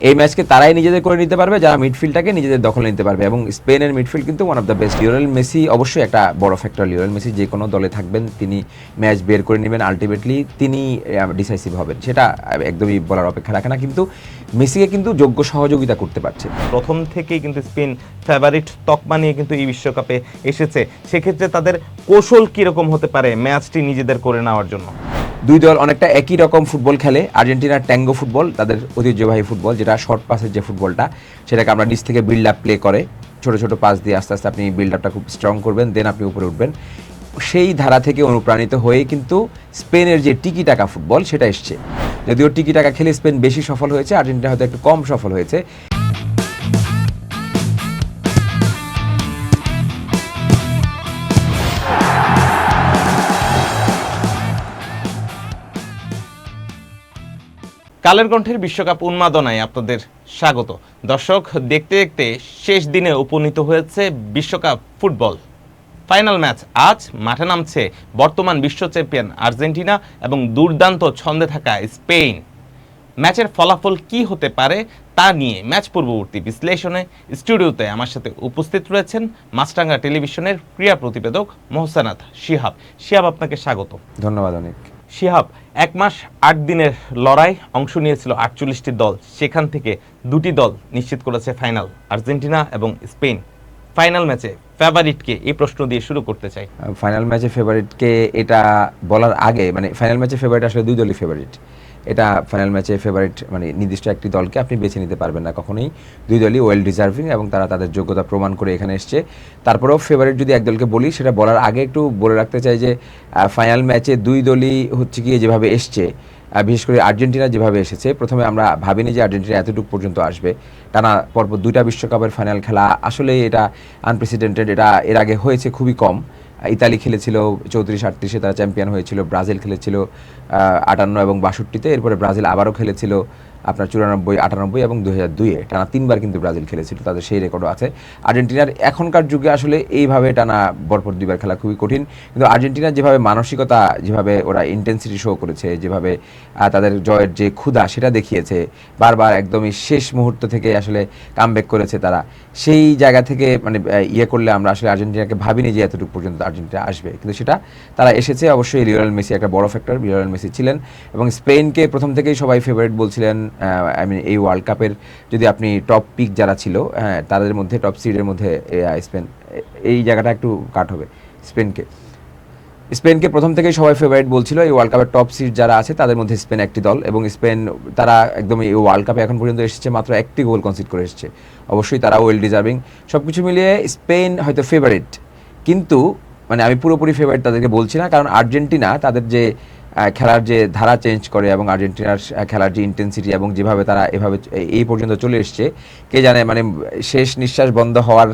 এই ম্যাচকে তারাই নিজেদের করে নিতে পারবে যারা মিডফিল্ডটাকে নিজেদের দখলে নিতে পারবে, এবং স্পেনের মিডফিল্ড কিন্তু one of the best. Lionel Messi অবশ্যই একটা বড় ফ্যাক্টর। লিওনেল মেসি যে কোনো দলে থাকবেন, তিনি ম্যাচ বের করে নেবেন, আলটিমেটলি তিনি ডিসাইসিভ হবেন, সেটা একদমই বলার অপেক্ষা রাখে না। কিন্তু মেসিকে কিন্তু যোগ্য সহযোগিতা করতে পারছে। প্রথম থেকেই কিন্তু স্পেন ফেভারিট তকমা নিয়ে কিন্তু এই বিশ্বকাপে এসেছে, সেক্ষেত্রে তাদের কৌশল কীরকম হতে পারে ম্যাচটি নিজেদের করে নেওয়ার জন্য? দুই দল অনেকটা একই রকম ফুটবল খেলে। আর্জেন্টিনার ট্যাঙ্গো ফুটবল, তাদের ঐতিহ্যবাহী ফুটবল, যেটা শর্ট পাসের যে ফুটবলটা, সেটাকে আমরা নিচ থেকে বিল্ড আপ প্লে করে ছোট ছোট পাস দিয়ে আস্তে আস্তে আপনি বিল্ড আপটা খুব স্ট্রং করবেন, দেন আপনি উপরে উঠবেন। সেই ধারা থেকে অনুপ্রাণিত হয়ে কিন্তু স্পেনের যে টিকি টাকা ফুটবল সেটা এসছে। যদিও টিকি টাকা খেলে স্পেন বেশি সফল হয়েছে, আর্জেন্টিনা হয়তো একটু কম সফল হয়েছে। কালের কণ্ঠের বিশ্বকাপ উন্মাদনায় আপনাদের স্বাগত। দর্শক, দেখতে দেখতে শেষ দিনে উপনীত হয়েছে বিশ্বকাপ ফুটবল। ফাইনাল ম্যাচ আজ মাঠে নামছে বর্তমান বিশ্ব চ্যাম্পিয়ন আর্জেন্টিনা এবং দুর্দান্ত ছন্দে থাকা স্পেন। ম্যাচের ফলাফল কি হতে পারে তা নিয়ে ম্যাচ পূর্ববর্তী বিশ্লেষণে স্টুডিওতে আমার সাথে উপস্থিত রয়েছেন মাছরাঙা টেলিভিশনের ক্রীড়া প্রতিবেদক মোহসেনাত শিহাব। শিহাব, আপনাকে স্বাগত। ধন্যবাদ অনেক। শিহাব, 1 মাস 8 দিনের লড়াই, অংশ নিয়েছিল 48টি দল, সেখান থেকে 2টি দল নিশ্চিত করেছে ফাইনাল, আর্জেন্টিনা এবং স্পেন। ফাইনাল ম্যাচে ফেভারিটকে এই প্রশ্ন দিয়ে শুরু করতে চাই। ফাইনাল ম্যাচে ফেভারিটকে এটা বলার আগে, মানে ফাইনাল ম্যাচে ফেভারিট আসলে দুই দলই ফেভারিট। এটা ফাইনাল ম্যাচে ফেভারিট মানে নির্দিষ্ট একটি দলকে আপনি বেছে নিতে পারবেন না কখনোই। দুই দলই ওয়েল ডিজার্ভিং এবং তারা তাদের যোগ্যতা প্রমাণ করে এখানে এসছে। তারপরেও ফেভারিট যদি এক দলকে বলি, সেটা বলার আগে একটু বলে রাখতে চাই যে ফাইনাল ম্যাচে দুই দলই হচ্ছে গিয়ে যেভাবে এসছে, বিশেষ করে আর্জেন্টিনা যেভাবে এসেছে, প্রথমে আমরা ভাবিনি যে আর্জেন্টিনা এতটুকু পর্যন্ত আসবে। টানা পরপর 2টা বিশ্বকাপের ফাইনাল খেলা, আসলে এটা আনপ্রেসিডেন্টেড। এটা এর আগে হয়েছে খুবই কম। ইতালি খেলেছিল 34-38-এ, তারা চ্যাম্পিয়ন হয়েছিল। ব্রাজিল খেলেছিল 58 এবং 62-তে। এরপরে ব্রাজিল আবারও খেলেছিল আপনার 94, 98 এবং 2002-এ। টানা 3বার কিন্তু ব্রাজিল খেলেছিল, তাদের সেই রেকর্ডও আছে। আর্জেন্টিনার এখনকার যুগে আসলে এইভাবে টানা পরপর 2বার খেলা খুবই কঠিন। কিন্তু আর্জেন্টিনার যেভাবে মানসিকতা, যেভাবে ওরা ইন্টেন্সিটি শো করেছে, যেভাবে তাদের জয়ের যে ক্ষুধা সেটা দেখিয়েছে, বারবার একদমই শেষ মুহূর্ত থেকে আসলে কামব্যাক করেছে তারা, সেই জায়গা থেকে মানে করলে আমরা আসলে আর্জেন্টিনাকে ভাবিনি যে এতটুকু পর্যন্ত আর্জেন্টিনা আসবে, কিন্তু সেটা তারা এসেছে। অবশ্যই লিওনেল মেসি একটা বড় ফ্যাক্টর, লিওনেল মেসি ছিলেন। এবং স্পেনকে প্রথম থেকেই সবাই ফেভারিট বলছিলেন। এই ওয়ার্ল্ড কাপের যদি আপনি টপ পিক যারা ছিল, তাদের মধ্যে টপ সিডের মধ্যে স্পেন, এই জায়গাটা একটু কাট হবে স্পেনকে প্রথম থেকেই সবাই ফেভারিট বলছিল। এই ওয়ার্ল্ড কাপের টপ সিড যারা আছে তাদের মধ্যে স্পেন একটি দল, এবং স্পেন তারা একদম এই ওয়ার্ল্ড কাপে এখন পর্যন্ত এসেছে মাত্র একটি গোল কনসিড করে এসেছে। অবশ্যই তারা ওয়েল ডিজার্ভিং। সব কিছু মিলিয়ে স্পেন হয়তো ফেভারিট, কিন্তু মানে আমি পুরোপুরি ফেভারিট তাদেরকে বলছি না, কারণ আর্জেন্টিনা তাদের যে খেলার যে ধারা চেঞ্জ করে এবং আর্জেন্টিনার খেলার যে ইন্টেন্সিটি এবং যেভাবে তারা এভাবে এই পর্যন্ত চলে এসছে, কে জানে মানে শেষ নিঃশ্বাস বন্ধ হওয়ার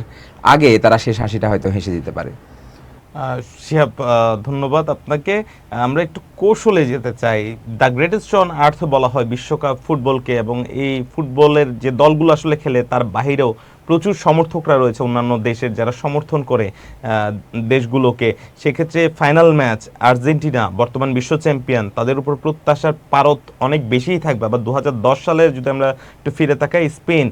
আগে তারা শেষ হাসিটা হয়তো হেসে দিতে পারে। শিহাব, ধন্যবাদ আপনাকে। আমরা একটু কৌশলে যেতে চাই। দ্য গ্রেটেস্ট অন আর্থ বলা হয় বিশ্বকাপ ফুটবলকে, এবং এই ফুটবলের যে দলগুলো আসলে খেলে তার বাহিরেও প্রচুর সমর্থকরা রয়েছে অন্যান্য দেশের, যারা সমর্থন করে দেশগুলোকে। সেক্ষেত্রে ফাইনাল ম্যাচ আর্জেন্টিনা বর্তমান বিশ্ব চ্যাম্পিয়ন, তাদের উপর প্রত্যাশার পারদ অনেক বেশিই থাকবে। আবার 2010 সালে যদি আমরা একটু ফিরে তাকাই, স্পেন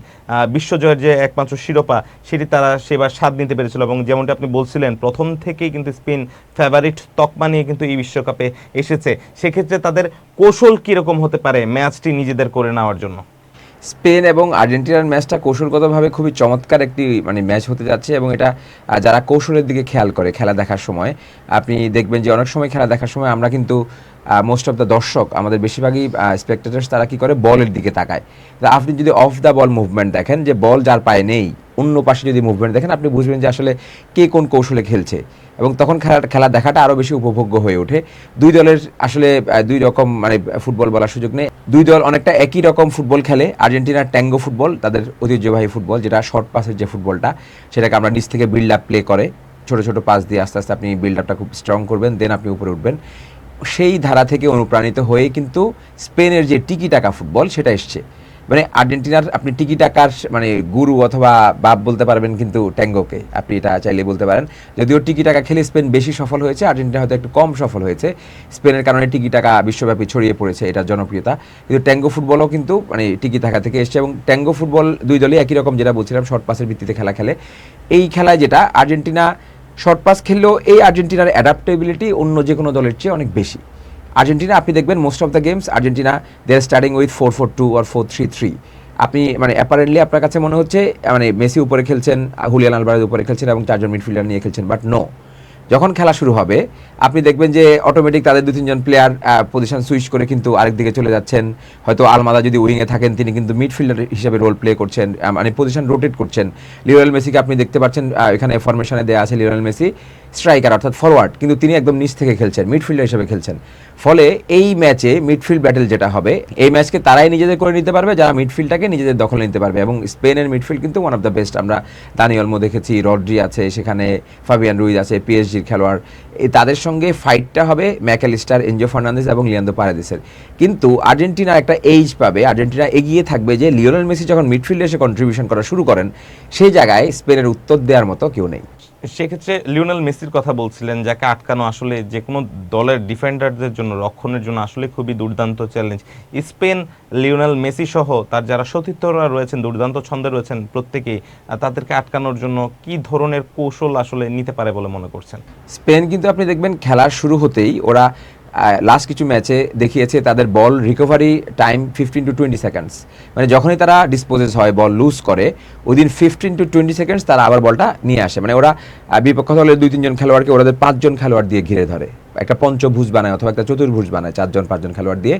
বিশ্বজয়ের যে একমাত্র শিরোপা সেটি তারা সেবার স্বাদ নিতে পেরেছিল, এবং যেমনটি আপনি বলছিলেন প্রথম থেকেই কিন্তু স্পেন ফেভারিট তকমা নিয়ে কিন্তু এই বিশ্বকাপে এসেছে। সেক্ষেত্রে তাদের কৌশল কীরকম হতে পারে ম্যাচটি নিজেদের করে নেওয়ার জন্য? স্পেন এবং আর্জেন্টিনার ম্যাচটা কৌশলগতভাবে খুবই চমৎকার একটি মানে ম্যাচ হতে যাচ্ছে, এবং এটা যারা কৌশলের দিকে খেয়াল করে খেলা দেখার সময়, আপনি দেখবেন যে অনেক সময় খেলা দেখার সময় আমরা কিন্তু মোস্ট অফ দ্য দর্শক, আমাদের বেশিরভাগই স্পেক্টেটার্স, তারা কি করে বলের দিকে তাকায়। আপনি যদি অফ দ্য বল মুভমেন্ট দেখেন, যে বল যার পায়ে নেই অন্য পাশে যদি মুভমেন্ট দেখেন, আপনি বুঝবেন যে আসলে কে কোন কৌশলে খেলছে, এবং তখন খেলা দেখাটা আরও বেশি উপভোগ্য হয়ে ওঠে। দুই দলের আসলে দুই রকম মানে ফুটবল বলার সুযোগ নেই। দুই দল অনেকটা একই রকম ফুটবল খেলে। আর্জেন্টিনার ট্যাঙ্গো ফুটবল, তাদের ঐতিহ্যবাহী ফুটবল, যেটা শর্ট পাসের যে ফুটবলটা, সেটাকে আমরা নিচ থেকে বিল্ড আপ প্লে করে ছোট ছোট পাস দিয়ে আস্তে আস্তে আপনি বিল্ড আপটা খুব স্ট্রং করবেন, দেন আপনি উপরে উঠবেন। সেই ধারা থেকে অনুপ্রাণিত হয়ে কিন্তু স্পেনের যে টিকি টাকা ফুটবল সেটা এসছে। মানে আর্জেন্টিনার আপনি টিকি টাকার মানে গুরু অথবা বাপ বলতে পারবেন কিন্তু ট্যাঙ্গোকে, আপনি এটা চাইলে বলতে পারেন। যদিও টিকি টাকা খেলে স্পেন বেশি সফল হয়েছে, আর্জেন্টিনা হয়তো একটু কম সফল হয়েছে। স্পেনের কারণে টিকি টাকা বিশ্বব্যাপী ছড়িয়ে পড়েছে, এটা জনপ্রিয়তা। কিন্তু ট্যাঙ্গো ফুটবলও কিন্তু মানে টিকি টাকা থেকে এসছে, এবং ট্যাঙ্গো ফুটবল দুই দলই একই রকম, যেটা বলছিলাম শর্ট পাসের ভিত্তিতে খেলা খেলে। এই খেলায় যেটা আর্জেন্টিনা শর্ট পাস খেললেও এই আর্জেন্টিনার অ্যাডাপ্টেবিলিটি অন্য যে কোনো দলের চেয়ে অনেক বেশি। আর্জেন্টিনা আপনি দেখবেন most of the games Argentina they are starting with 4-4-2 or 4-3-3। আপনি মানে অ্যাপারেন্টলি আপনার কাছে মনে হচ্ছে মানে মেসি উপরে খেলছেন, হুলিয়ান আলভারেজ উপরে খেলছেন এবং 4 জন মিডফিল্ডার নিয়ে খেলছেন, বাট নো। যখন খেলা শুরু হবে আপনি দেখবেন যে অটোমেটিক তাদের 2-3 জন প্লেয়ার পজিশন সুইচ করে কিন্তু আরেক দিকে চলে যাচ্ছেন। হয়তো আলমাদা যদি উইংয়ে থাকেন তিনি কিন্তু মিডফিল্ডার হিসেবে রোল প্লে করছেন, মানে পজিশন রোটেট করছেন। লিওনেল মেসিকে আপনি দেখতে পাচ্ছেন এখানে ফরমেশনে দেওয়া আছে লিওনেল মেসি স্ট্রাইকার অর্থাৎ ফরওয়ার্ড, কিন্তু তিনি একদম নিচ থেকে খেলছেন, মিডফিল্ডার হিসেবে খেলছেন। ফলে এই ম্যাচে মিডফিল্ড ব্যাটেল যেটা হবে, এই ম্যাচকে তারাই নিজেদের করে নিতে পারবে যারা মিডফিল্ডটাকে নিজেদের দখলে নিতে পারবে। এবং স্পেনের মিডফিল্ড কিন্তু ওয়ান অফ দ্য বেস্ট। আমরা দানি অলমো দেখেছি, রড্রি আছে সেখানে, ফাবিয়ান রুইজ আছে, পিএসজির খেলোয়াড়। তাদের সঙ্গে ফাইটটা হবে ম্যাকঅ্যালিস্টার, এনজো ফার্নান্দেজ এবং লিয়ান্ডো পারেদেসের। কিন্তু আর্জেন্টিনা একটা এইজ পাবে, আর্জেন্টিনা এগিয়ে থাকবে যে লিওনেল মেসি যখন মিডফিল্ডে এসে কন্ট্রিবিউশন করা শুরু করেন, সেই জায়গায় স্পেনের উত্তর দেওয়ার মতো কেউ নেই। সেক্ষেত্রে লিওনেল মেসির কথা বলছিলেন, যাকে আটকানো আসলে যে কোনো দলের ডিফেন্ডারদের জন্য, রক্ষণের জন্য আসলে খুবই দুর্দান্ত চ্যালেঞ্জ। স্পেন লিওনেল মেসি সহ তার যারা সতীর্থরা রয়েছেন, দুর্দান্ত ছন্দে রয়েছেন প্রত্যেকেই, তাদেরকে আটকানোর জন্য কি ধরনের কৌশল আসলে নিতে পারে বলে মনে করছেন? স্পেন কিন্তু আপনি দেখবেন খেলার শুরু হতেই ওরা লাস্ট কিছু ম্যাচে দেখিয়েছে তাদের বল রিকভারি টাইম 15-20 সেকেন্ডস। মানে যখনই তারা ডিসপোজেস হয়, বল লুজ করে, ওইদিন 15-20 সেকেন্ডস তারা আবার বলটা নিয়ে আসে। মানে ওরা বিপক্ষ দলের 2-3 জন খেলোয়াড়কে ওদের 5 জন খেলোয়াড় দিয়ে ঘিরে ধরে, একটা পঞ্চভুজ বানায় অথবা একটা চতুর্ভুজ বানায়, 4-5 জন খেলোয়াড় দিয়ে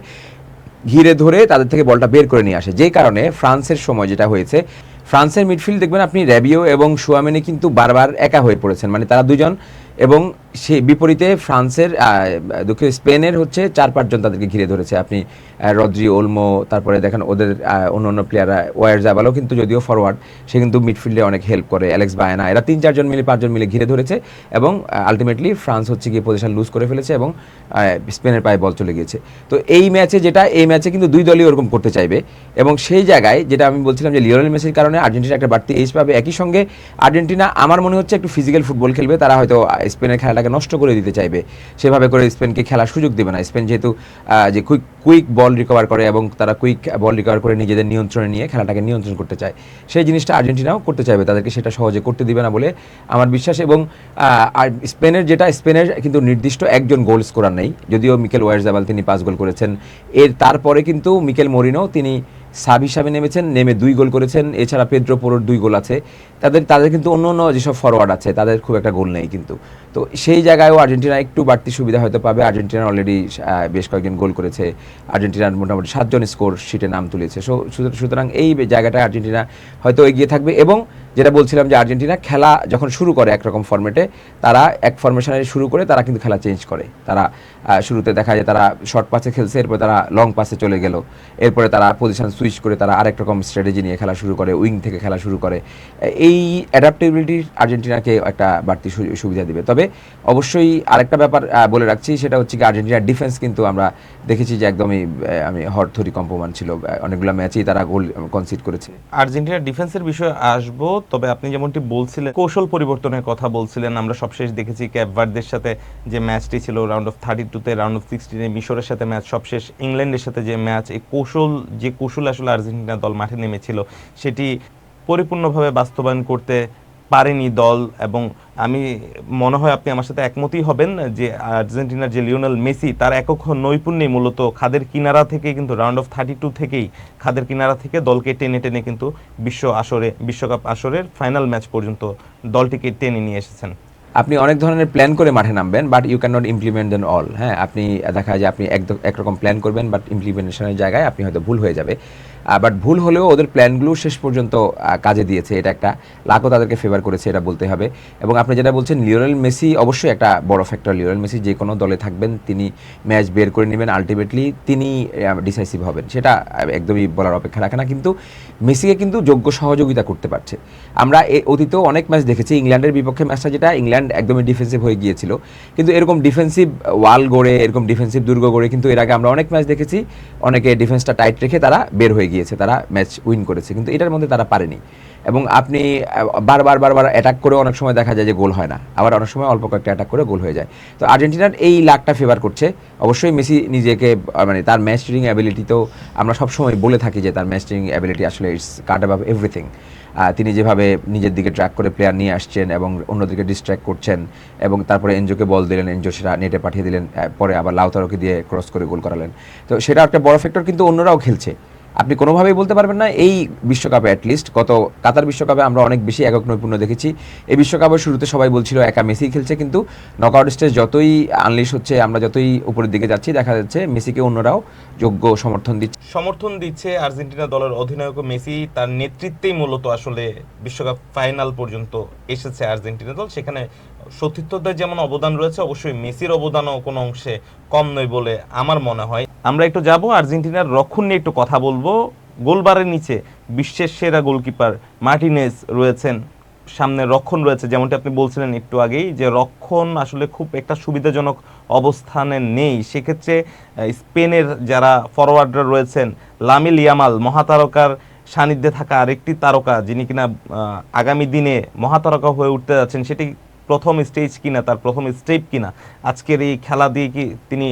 ঘিরে ধরে তাদের থেকে বলটা বের করে নিয়ে আসে। যে কারণে ফ্রান্সের সময় যেটা হয়েছে, ফ্রান্সের মিডফিল্ড দেখবেন আপনি র্যাবিও এবং শুয়ামেনি কিন্তু বারবার একা হয়ে পড়েছেন, মানে তারা দুজন। এবং সেই বিপরীতে ফ্রান্সের দুঃখে স্পেনের হচ্ছে 4-5 জন তাদেরকে ঘিরে ধরেছে। আপনি রদ্রি, ওলমো, তারপরে দেখেন ওদের অন্য প্লেয়াররা, ওয়ার জাবালও কিন্তু যদিও ফরওয়ার্ড, সে কিন্তু মিডফিল্ডে অনেক হেল্প করে, অ্যালেক্স বায়ানা, এরা 3-4 জন মিলে 5 জন মিলে ঘিরে ধরেছে। এবং আলটিমেটলি ফ্রান্স হচ্ছে গিয়ে পজিশন লুজ করে ফেলেছে এবং স্পেনের পায়ে বল চলে গিয়েছে। তো এই ম্যাচে এই ম্যাচে কিন্তু দুই দলই ওরকম করতে চাইবে। এবং সেই জায়গায় যেটা আমি বলছিলাম যে লিওনেল মেসির কারণে আর্জেন্টিনা একটা বাড়তি এজ পাবে। একই সঙ্গে আর্জেন্টিনা আমার মনে হচ্ছে একটু ফিজিক্যাল ফুটবল খেলবে, তারা হয়তো স্পেনের খেলাটাকে নষ্ট করে দিতে চাইবে, সেভাবে করে স্পেনকে খেলার সুযোগ দেবে না। স্পেন যেহেতু যে কুইক বল রিকভার করে এবং তারা কুইক বল রিকভার করে নিজেদের নিয়ন্ত্রণে নিয়ে খেলাটাকে নিয়ন্ত্রণ করতে চায়, সেই জিনিসটা আর্জেন্টিনাও করতে চাইবে, তাদেরকে সেটা সহজে করতে দিবে না বলে আমার বিশ্বাস। এবং স্পেনের কিন্তু নির্দিষ্ট একজন গোল স্কোরার নেই, যদিও মিকেল ওয়ারজাবাল তিনি 5 গোল করেছেন। তারপরে কিন্তু মিকেল মরিনো তিনি সাব হিসাবে নেমেছেন, নেমে 2 গোল করেছেন। এছাড়া পেদ্রো পোরোর 2 গোল আছে। তাদের কিন্তু অন্য যেসব ফরওয়ার্ড আছে তাদের খুব একটা গোল নেই কিন্তু। তো সেই জায়গায়ও আর্জেন্টিনা একটু বাড়তি সুবিধা হয়তো পাবে। আর্জেন্টিনা অলরেডি বেশ কয়েকজন গোল করেছে, আর্জেন্টিনার মোটামুটি 7 জন স্কোর শিটে নাম তুলেছে। সুতরাং এই জায়গাটায় আর্জেন্টিনা হয়তো এগিয়ে থাকবে। এবং যেটা বলছিলাম যে আর্জেন্টিনা খেলা যখন শুরু করে একরকম ফরম্যাটে, তারা এক ফরমেশনে শুরু করে তারা কিন্তু খেলা চেঞ্জ করে। তারা শুরুতে দেখা যায় তারা শর্ট পাসে খেলছে, এরপরে তারা লং পাসে চলে গেল, এরপরে তারা পজিশন সুইচ করে তারা আরেক রকম স্ট্র্যাটেজি নিয়ে খেলা শুরু করে, উইং থেকে খেলা শুরু করে। এই অ্যাডাপ্টেবিলিটি আর্জেন্টিনাকে একটা বাড়তি সুবিধা দিবে। তবে অবশ্যই আরেকটা ব্যাপার বলে রাখছি, সেটা হচ্ছে কি আর্জেন্টিনার ডিফেন্স কিন্তু আমরা দেখেছি যে একদমই হরথরি কম্পমান ছিল, অনেকগুলো ম্যাচেই তারা গোল কনসিড করেছে। আর্জেন্টিনার ডিফেন্সের বিষয়ে আসবো, তবে আপনি যেমনটি বলছিলেন কৌশল পরিবর্তনের কথা বলছিলেন, আমরা সবশেষ দেখেছি ক্যাপ ভার্দের সাথে যে ম্যাচটি ছিল রাউন্ড অফ 32-তে, রাউন্ড অফ 16-এ মিশরের সাথে ম্যাচ, সবশেষ ইংল্যান্ডের সাথে যে ম্যাচ, এই কৌশল আসলে আর্জেন্টিনা দল মাঠে নেমেছিল সেটি পরিপূর্ণভাবে বাস্তবায়ন করতে পারেনি দল। এবং আমি মনে হয় আপনি আমার সাথে একমতই হবেন যে আর্জেন্টিনার যে লিওনেল মেসি, তার একক নৈপুণ্যে মূলত খাদের কিনারা থেকে, কিন্তু রাউন্ড অফ 32 থেকেই খাদের কিনারা থেকে দলকে টেনে টেনে কিন্তু বিশ্বকাপ আসরের ফাইনাল ম্যাচ পর্যন্ত দলটিকে টেনে নিয়ে এসেছেন। আপনি অনেক ধরনের প্ল্যান করে মাঠে নামবেন, but you can not implement them all. হ্যাঁ, আপনি দেখা যায় আপনি একরকম প্ল্যান করবেন, বাট ইমপ্লিমেন্টেশনের জায়গায় আপনি হয়তো ভুল হয়ে যাবে। বাট ভুল হলেও ওদের প্ল্যানগুলো শেষ পর্যন্ত কাজে দিয়েছে, এটা একটা লাখও তাদেরকে ফেভার করেছে, এটা বলতে হবে। এবং আপনি যেটা বলছেন লিওনেল মেসি অবশ্যই একটা বড় ফ্যাক্টর। লিওনেল মেসি যে কোনো দলে থাকবেন, তিনি ম্যাচ বের করে নেবেন, আলটিমেটলি তিনি ডিসাইসিভ হবেন, সেটা একদমই বলার অপেক্ষা রাখে না। কিন্তু মেসিকে কিন্তু যোগ্য সহযোগিতা করতে পারছে। আমরা অতীতেও অনেক ম্যাচ দেখেছি, ইংল্যান্ডের বিপক্ষে ম্যাচটা যেটা ইংল্যান্ড একদমই ডিফেন্সিভ হয়ে গিয়েছিল, কিন্তু এরকম ডিফেন্সিভ ওয়াল গড়ে, এরকম ডিফেন্সিভ দুর্গ গড়ে কিন্তু এর আগে আমরা অনেক ম্যাচ দেখেছি, অনেকে ডিফেন্সটা টাইট রেখে তারা বের হয়ে গিয়েছে, তারা ম্যাচ উইন করেছে, কিন্তু এটার মধ্যে তারা পারেনি। এবং আপনি বারবার অ্যাটাক করেও অনেক সময় দেখা যায় যে গোল হয় না, আবার অনেক সময় অল্প কয়েকটা অ্যাটাক করে গোল হয়ে যায়। তো আর্জেন্টিনার এই লাকটা ফেভার করছে। অবশ্যই মেসি নিজেকে মানে তার ম্যাচ রিডিং অ্যাবিলিটি তো আমরা সবসময় বলে থাকি যে তার ম্যাচ রিডিং অ্যাবিলিটি আসলে ইটস কাট অ্যাবাভ এভরিথিং। তিনি যেভাবে নিজের দিকে ট্র্যাক করে প্লেয়ার নিয়ে আসছেন এবং অন্যদিকে ডিস্ট্র্যাক্ট করছেন, এবং তারপরে এনজোকে বল দিলেন, এনজো সেটা নেটে পাঠিয়ে দিলেন, পরে আবার লাউতারোকে দিয়ে ক্রস করে গোল করালেন। তো সেটা একটা বড় ফ্যাক্টর, কিন্তু অন্যরাও খেলছে। আপনি কোনোভাবেই বলতে পারবেন না এই বিশ্বকাপে, অ্যাটলিস্ট গত কাতার বিশ্বকাপে আমরা অনেক বেশি একক নৈপুণ্য দেখেছি। এই বিশ্বকাপের শুরুতে সবাই বলছিল একা মেসি খেলছে, কিন্তু নকআউট স্টেজ যতই আনলিশ হচ্ছে, আমরা যতই উপরের দিকে যাচ্ছি, দেখা যাচ্ছে মেসিকে অন্যরাও যোগ্য সমর্থন দিচ্ছে। আর্জেন্টিনা দলের অধিনায়ক মেসি, তার নেতৃত্বেই মূলত আসলে বিশ্বকাপ ফাইনাল পর্যন্ত এসেছে আর্জেন্টিনা দল। সেখানে সতীর্থদের যেমন অবদান রয়েছে, অবশ্যই মেসির অবদানও কোনো অংশে কম নয় বলে আমার মনে হয়। আমরা একটু যাব আর্জেন্টিনার রক্ষণ নিয়ে একটু কথা বলবো। গোলবারের নিচে বিশ্বের সেরা গোলকিপার মার্টিনেজ রয়েছেন, সামনে রক্ষণ রয়েছে, যেমনটি আপনি বলছিলেন একটু আগেই যে রক্ষণ আসলে খুব একটা সুবিধাজনক অবস্থানে নেই। সেক্ষেত্রে স্পেনের যারা ফরওয়ার্ডরা রয়েছেন, লামিন ইয়ামাল মহাতারকার সান্নিধ্যে থাকা আরেকটি তারকা, যিনি কিনা আগামী দিনে মহাতারকা হয়ে উঠতে যাচ্ছেন, সেটি প্রথম স্টেজ কিনা, তার প্রথম স্টেপ কিনা, আজকের এই খেলা দিয়ে কি তিনি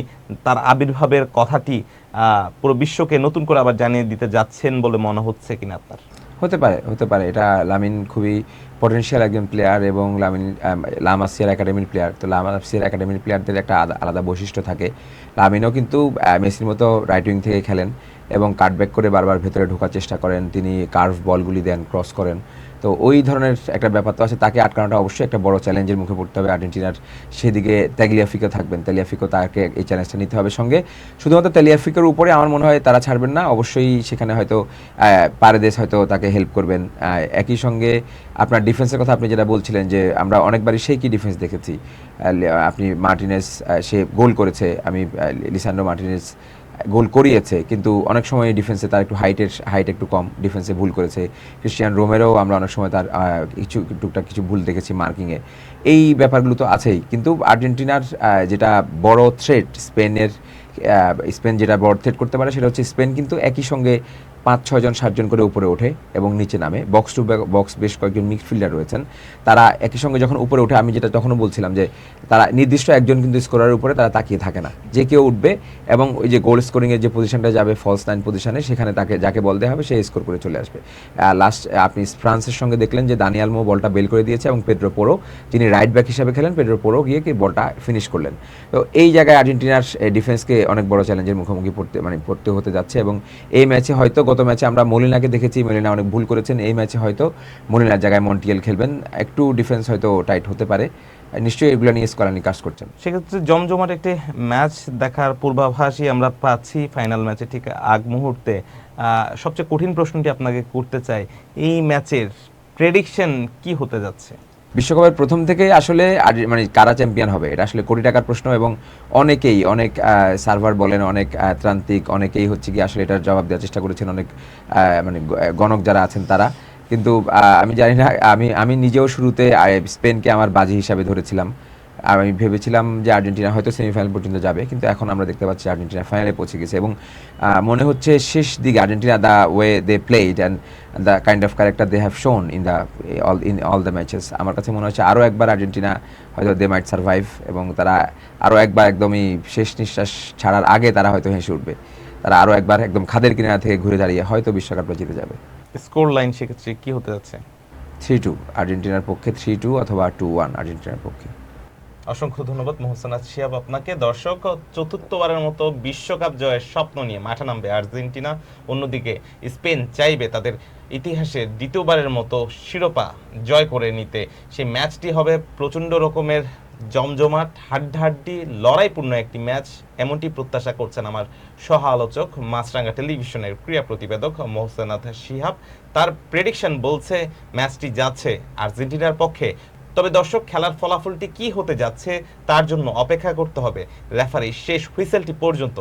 তার আবির্ভাবের কথাটি পুরো বিশ্বকে নতুন করে আবার জানিয়ে দিতে যাচ্ছেন বলে মনে হচ্ছে কিনা আপনার? হতে পারে। এটা লামিন খুবই পটেনশিয়াল একজন প্লেয়ার, এবং লা মাসিয়ার একাডেমির প্লেয়ার। তো লা মাসিয়ার একাডেমির প্লেয়ারদের একটা আলাদা বৈশিষ্ট্য থাকে। লামিনও কিন্তু মেসির মতো রাইট উইং থেকে খেলেন এবং কাটব্যাক করে বারবার ভেতরে ঢোকার চেষ্টা করেন, তিনি কার্ভ বলগুলি দেন, ক্রস করেন। তো ওই ধরনের একটা ব্যাপার তো আছে, তাকে আটকানোটা অবশ্যই একটা বড় চ্যালেঞ্জের মুখে পড়তে হবে আর্জেন্টিনার। সেদিকে তাগলিয়াফিকো থাকবেন, তাগলিয়াফিকো তাকে এই চ্যালেঞ্জটা নিতে হবে সঙ্গে। শুধুমাত্র তাগলিয়াফিকোর উপরে আমার মনে হয় তারা ছাড়বেন না, অবশ্যই সেখানে হয়তো পারেদেস হয়তো তাকে হেল্প করবেন। একই সঙ্গে আপনার ডিফেন্সের কথা আপনি যেটা বলছিলেন, যে আমরা অনেকবারই সেই কি ডিফেন্স দেখেছি। আপনি মার্টিনেজ সে গোল করেছে, আমি লিসান্ড্রো মার্টিনেজ গোল করিয়েছে, কিন্তু অনেক সময় ডিফেন্সে তার একটু হাইট একটু কম, ডিফেন্সে ভুল করেছে। ক্রিস্টিয়ান রোমেরো আমরা অনেক সময় তার টুকটাক কিছু ভুল দেখেছি মার্কিংয়ে। এই ব্যাপারগুলো তো আছেই, কিন্তু আর্জেন্টিনার যেটা বড় থ্রেট স্পেন যেটা বড় থ্রেট করতে পারে সেটা হচ্ছে স্পেন কিন্তু একই সঙ্গে 5-6 জন 7 জন করে উপরে ওঠে এবং নিচে নামে। বক্স টু বক্স বেশ কয়েকজন মিডফিল্ডার রয়েছেন, তারা একই সঙ্গে যখন উপরে ওঠে, আমি যেটা তখনও বলছিলাম যে তারা নির্দিষ্ট একজন কিন্তু স্কোরারের উপরে তারা তাকিয়ে থাকে না, যে কেউ উঠবে এবং ওই যে গোল স্কোরিংয়ের যে পজিশনটা যাবে ফলস 9 পজিশনে, সেখানে তাকে যাকে বল দেওয়া হবে সে স্কোর করে চলে আসবে। লাস্ট আপনি ফ্রান্সের সঙ্গে দেখলেন যে দানি আলমো বলটা বেল করে দিয়েছে এবং পেড্রো পোরো, যিনি রাইট ব্যাক হিসাবে খেলেন, পেড্রো পোরো গিয়ে কি বলটা ফিনিশ করলেন। তো এই জায়গায় আর্জেন্টিনার ডিফেন্সকে অনেক বড় চ্যালেঞ্জের মুখোমুখি পড়তে হতে যাচ্ছে। এবং এই ম্যাচে হয়তো, গত ম্যাচে আমরা মলিনাকে দেখেছি, মলিনা অনেক ভুল করেছেন, এই ম্যাচে হয়তো মলিনার জায়গায় মন্টিয়েল খেলবেন, একটু ডিফেন্স হয়তো টাইট হতে পারে। নিশ্চয়ই এগুলো নিয়ে স্কলানি কাজ করছেন। সেক্ষেত্রে জমজমাট একটি ম্যাচ দেখার পূর্বাভাসই আমরা পাচ্ছি ফাইনাল ম্যাচে ঠিক আগ মুহূর্তে। সবচেয়ে কঠিন প্রশ্নটি আপনাকে করতে চাই, এই ম্যাচের প্রেডিকশন কি হতে যাচ্ছে? বিশ্বকাপের প্রথম থেকে আসলে মানে কারা চ্যাম্পিয়ন হবে এটা আসলে কোটি টাকার প্রশ্ন, এবং অনেক সার্ভার বলেন, অনেক ত্রান্তিক অনেকেই হচ্ছে কি আসলে এটার জবাব দেওয়ার চেষ্টা করেছেন, অনেক মানে গণক যারা আছেন তারা। কিন্তু আমি জানি না, আমি নিজেও শুরুতে স্পেনকে আমার বাজি হিসাবে ধরেছিলাম। আমি ভেবেছিলাম যে আর্জেন্টিনা হয়তো সেমিফাইনাল পর্যন্ত যাবে, কিন্তু এখন আমরা দেখতে পাচ্ছি আর্জেন্টিনা ফাইনালে পৌঁছে গেছে। এবং মনে হচ্ছে শেষ দিকে Argentina, the way they played and the kind of character they have shown in all the matches, আমার কাছে মনে হচ্ছে আরও একবার আর্জেন্টিনা হয়তো দে মাইট সার্ভাইভ, এবং তারা আরও একবার একদমই শেষ নিঃশ্বাস ছাড়ার আগে তারা হয়তো হেসে উঠবে। তারা আরও একবার একদম খাদের কিনারা থেকে ঘুরে দাঁড়িয়ে হয়তো বিশ্বকাপটা জিতে যাবে। স্কোর লাইন সেক্ষেত্রে কি হতে যাচ্ছে? 3-2 আর্জেন্টিনার পক্ষে, 3-2 অথবা 2-1 আর্জেন্টিনার পক্ষে। অসংখ্য ধন্যবাদ মোহসেনা শিহাব আপনাকে। দর্শক, চতুর্থবারের মতো বিশ্বকাপ জয়ের স্বপ্ন নিয়ে মাঠে নামবে আর্জেন্টিনা, অন্যদিকে স্পেন চাইবে তাদের ইতিহাসে দ্বিতীয়বারের মতো শিরোপা জয় করে নিতে। সেই ম্যাচটি হবে প্রচণ্ড রকমের জমজমাট, হাড্ডাহাড্ডি, লড়াইপূর্ণ একটি ম্যাচ, এমনটি প্রত্যাশা করছেন আমার সহ আলোচক মাছরাঙ্গা টেলিভিশনের ক্রীড়া প্রতিবেদক মোহসেনাথ শিহাব। তার প্রেডিকশন বলছে ম্যাচটি যাচ্ছে আর্জেন্টিনার পক্ষে। তবে দর্শক, খেলার ফলাফলটি কি হতে যাচ্ছে তার জন্য অপেক্ষা করতে হবে রেফারির শেষ হুইসেলটি পর্যন্ত।